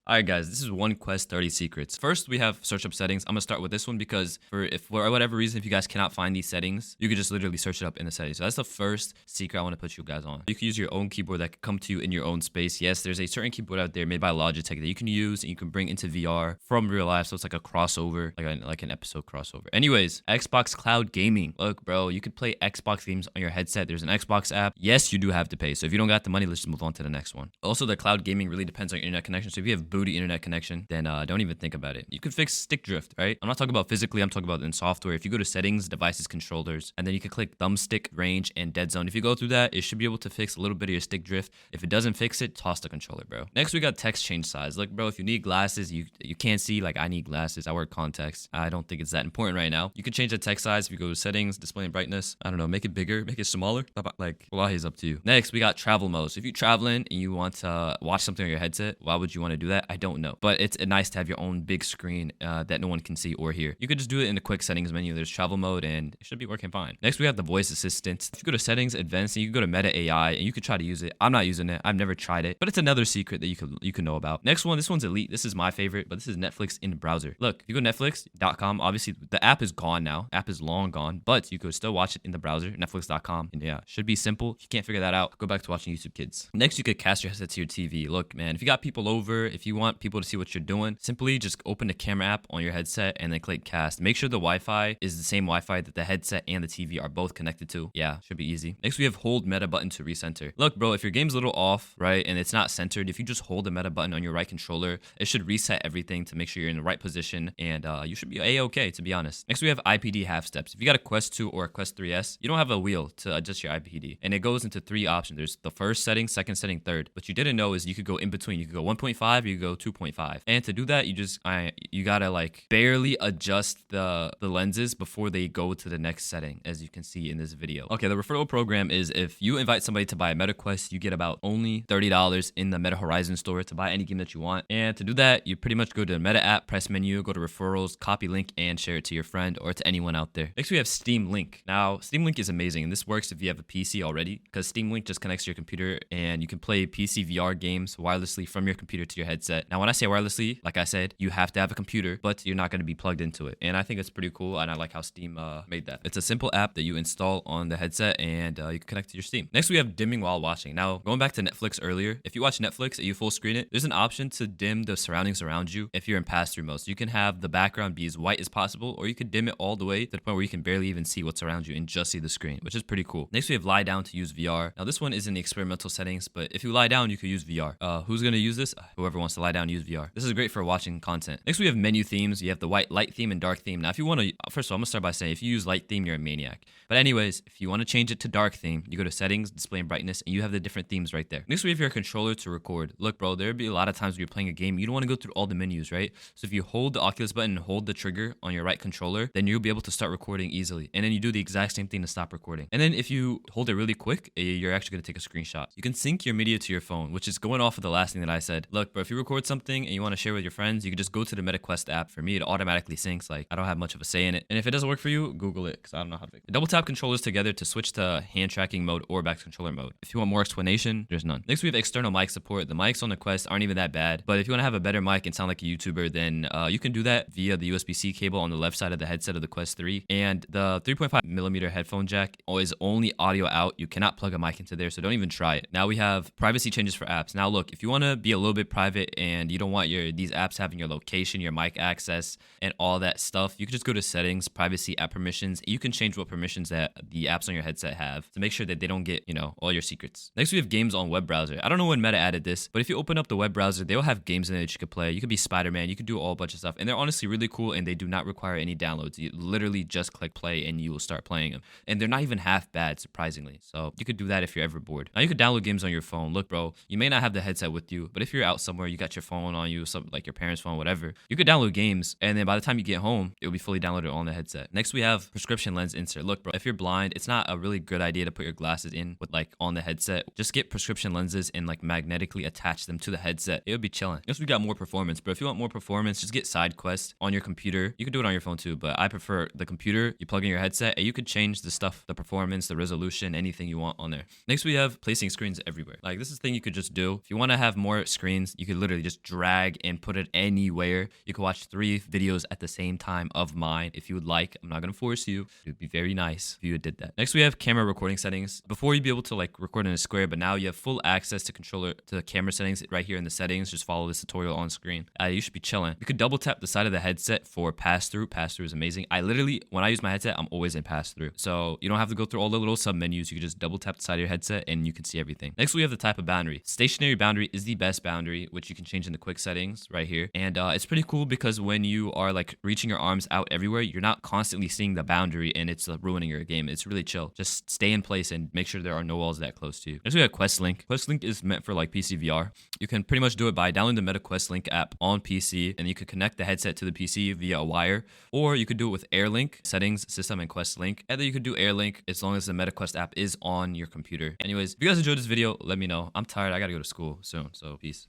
Alright guys, this is one quest 30 secrets. First we have search up settings. I'm gonna start with this one because for whatever reason, if you guys cannot find these settings, you can just literally search it up in the settings. So that's the first secret I want to put you guys on. You can use your own keyboard that can come to you in your own space. Yes, there's a certain keyboard out there made by Logitech that you can use and you can bring into VR from real life. So it's like a crossover, like an episode crossover. Anyways, Xbox Cloud Gaming. Look, bro, you could play Xbox games on your headset. There's an Xbox app. Yes, you do have to pay. So if you don't got the money, let's just move on to the next one. Also, the cloud gaming really depends on your internet connection. So if you have booty internet connection, then don't even think about it. You can fix stick drift, right? I'm not talking about physically, I'm talking about in software. If you go to settings, devices, controllers, and then you can click thumbstick, range, and dead zone. If you go through that, it should be able to fix a little bit of your stick drift. If it doesn't fix it, toss the controller, bro. Next, we got text change size. Look, bro, if you need glasses, you can't see, like I need glasses. I wear contacts. I don't think it's that important right now. You can change the text size if you go to settings, display and brightness. I don't know, make it bigger, make it smaller. Like, wallahi is up to you. Next, we got travel mode. So if you're traveling and you want to watch something on your headset, why would you want to do that? I don't know. But it's nice to have your own big screen that no one can see or hear. You could just do it in the quick settings menu. There's travel mode and it should be working fine. Next, we have the voice assistant. If you go to settings, advanced, and you can go to Meta AI and you could try to use it. I'm not using it. I've never tried it, but it's another secret that you can know about. Next one, this one's elite. This is my favorite, but this is Netflix in browser. Look, if you go to netflix.com, obviously the app is gone now. App is long gone, but you could still watch it in the browser, netflix.com. And yeah, should be simple. If you can't figure that out, go back to watching YouTube Kids. Next, you could cast your headset to your TV. Look, man, if you got people over, if you want people to see what you're doing, simply just open the camera app on your headset and then click cast. Make sure the Wi-Fi is the same Wi-Fi that the headset and the TV are both connected to. Yeah, should be easy. Next, we have hold meta button to recenter. Look, bro, if your game's a little off, right, and it's not centered, if you just hold the meta button on your right controller, it should reset everything to make sure you're in the right position, and you should be a-okay, to be honest. Next, we have IPD half steps. If you got a Quest 2 or a Quest 3S, you don't have a wheel to adjust your IPD, and it goes into 3 options. There's the first setting, second setting, third. What you didn't know is you could go in between. You could go 1.5, you could go 2.5. And to do that, you gotta like barely adjust the lenses before they go to the next setting, as you can see in this video. Okay, the referral program is if you invite somebody to buy a Meta Quest, you get about only $30 in the Meta Horizon store to buy any game that you want. And to do that, you pretty much go to the Meta app, press menu, go to referrals, copy link, and share it to your friend or to anyone out there. Next, we have Steam Link. Now, Steam Link is amazing, and this works if you have a PC already, because Steam Link just connects to your computer, and you can play PC VR games wirelessly from your computer to your headset. Now, when I say wirelessly, like I said, you have to have a computer, but you're not going to be plugged into it. And I think it's pretty cool, and I like how Steam made that. It's a simple app that you install on the headset, and you can connect to your Steam. Next, we have dimming while watching. Now, going back to Netflix earlier, if you watch Netflix and you full screen it, there's an option to dim the surroundings around you if you're in pass-through mode. So you can have the background be as white as possible, or you could dim it all the way to the point where you can barely even see what's around you and just see the screen, which is pretty cool. Next, we have lie down to use VR. Now, this one is in the experimental settings, but if you lie down, you could use VR. Who's going to use this? Whoever wants to lie down and use VR. This is great for watching content. Next, we have menu themes. You have the white light theme and dark theme. Now, if you want to, first of all, I'm going to start by saying if you use light theme, you're a maniac. But anyways, if you want to change it to dark theme, you go to settings, display and brightness, and you have the different themes right there. Next, we have your controller to record. Look, bro, there'd be a lot of times when you're playing a game, you don't want to go through all the menus, right? So if you hold the Oculus button and hold the trigger on your right controller, then you'll be able to start recording easily. And then you do the exact same thing to stop recording. And then if you hold it really quick, you're actually going to take a screenshot. You can sync your media to your phone, which is going off of the last thing that I said. Look, bro, if you record something and you want to share with your friends, you can just go to the MetaQuest app. For me, it automatically syncs. Like, I don't have much of a say in it. And if it doesn't work for you, Google it, because I don't know how to fix it. Double tap controllers together to switch to hand tracking mode or back to controller mode. If you want more explanation, there's none. Next, we have external mic support. The mics on the Quest aren't even that bad, but if you want to have a better mic and sound like a YouTuber, then you can do that via the USB-C cable on the left side of the headset of the Quest 3. And the 3.5mm headphone jack is only audio out. You cannot plug a mic into there, so don't even try it. Now we have privacy changes for apps. Now look, if you want to be a little bit private and you don't want these apps having your location, your mic access, and all that stuff, you can just go to settings, privacy, app permissions. You can change what permissions that the apps on your headset have to make sure that they don't get, all your secrets. Next, we have games on web browser. I don't know when Meta added this, but if you open up the web browser, they'll have games in it that you could play. You could be Spider-Man, you could do a whole bunch of stuff, and they're honestly really cool, and they do not require any downloads. You literally just click play and you will start playing them, and they're not even half bad, surprisingly. So you could do that if you're ever bored. Now you could download games on your phone. Look, bro, you may not have the headset with you, but if you're out somewhere, you got your phone on you, something like your parents' phone, whatever, you could download games, and then by the time you get home, it will be fully downloaded on the headset. Next, we have prescription lens insert. Look, bro, if you're blind, it's not a really good idea to put your glasses in with on the headset. Just get prescription lenses and magnetically attach them to the headset. It would be chilling. Next, we got more performance, but if you want more performance, just get side quest on your computer. You can do it on your phone too, but I prefer the computer. You plug in your headset and you could change the stuff, the performance, the resolution, anything you want on there. Next, we have placing screens everywhere. Like, this is a thing you could just do. If you want to have more screens, you could literally literally just drag and put it anywhere. You can watch 3 videos at the same time of mine if you would like. I'm not gonna force you. It would be very nice if you did that. Next, we have camera recording settings. Before, you'd be able to like record in a square, but now you have full access to the camera settings right here in the settings. Just follow this tutorial on screen. You should be chilling. You could double tap the side of the headset for pass-through. Pass-through is amazing. I literally, when I use my headset, I'm always in pass-through. So you don't have to go through all the little sub-menus. You can just double tap the side of your headset and you can see everything. Next, we have the type of boundary. Stationary boundary is the best boundary, which you can change in the quick settings right here. And it's pretty cool because when you are like reaching your arms out everywhere, you're not constantly seeing the boundary and it's ruining your game. It's really chill. Just stay in place and make sure there are no walls that close to you. Next, we have Quest Link. Quest Link is meant for like PC VR. You can pretty much do it by downloading the Meta Quest Link app on PC, and you could connect the headset to the PC via a wire, or you could do it with AirLink, settings, system, and Quest Link. Either you could do AirLink as long as the Meta Quest app is on your computer. Anyways, if you guys enjoyed this video, let me know. I'm tired. I gotta go to school soon, so peace.